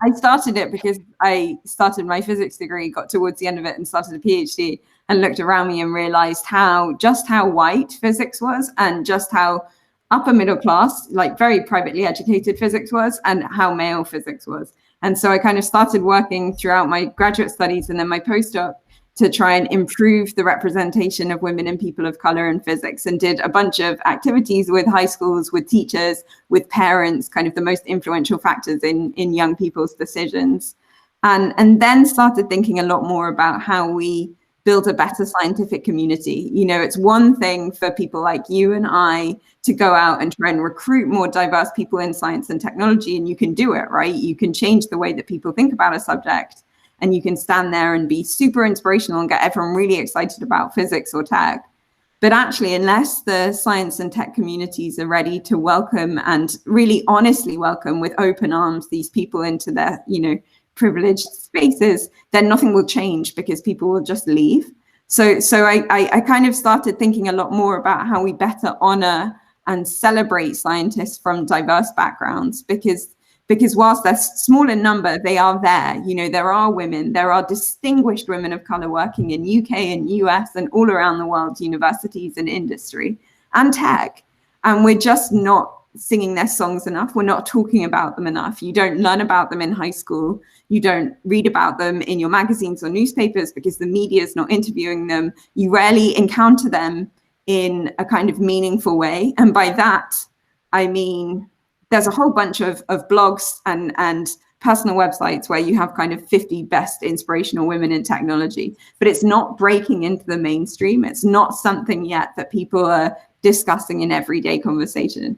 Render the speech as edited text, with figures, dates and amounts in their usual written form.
I started it because I started my physics degree, got towards the end of it and started a PhD, and looked around me and realized just how white physics was, and just how upper middle class, like very privately educated physics was, and how male physics was. And so I kind of started working throughout my graduate studies and then my postdoc to try and improve the representation of women and people of color in physics, and did a bunch of activities with high schools, with teachers, with parents, kind of the most influential factors in young people's decisions. And then started thinking a lot more about how we build a better scientific community. You know, it's one thing for people like you and I to go out and try and recruit more diverse people in science and technology, and you can do it, right? You can change the way that people think about a subject, and you can stand there and be super inspirational and get everyone really excited about physics or tech. But actually, unless the science and tech communities are ready to welcome, and really honestly welcome with open arms, these people into their, you know, privileged spaces, then nothing will change, because people will just leave. So I kind of started thinking a lot more about how we better honor and celebrate scientists from diverse backgrounds, because whilst they're small in number, they are there. You know, there are women, there are distinguished women of color working in UK and US and all around the world, universities and industry and tech. And we're just not singing their songs enough. We're not talking about them enough. You don't learn about them in high school. You don't read about them in your magazines or newspapers because the media is not interviewing them. You rarely encounter them in a kind of meaningful way. And by that, I mean, there's a whole bunch of blogs and personal websites where you have kind of 50 best inspirational women in technology, but it's not breaking into the mainstream. It's not something yet that people are discussing in everyday conversation.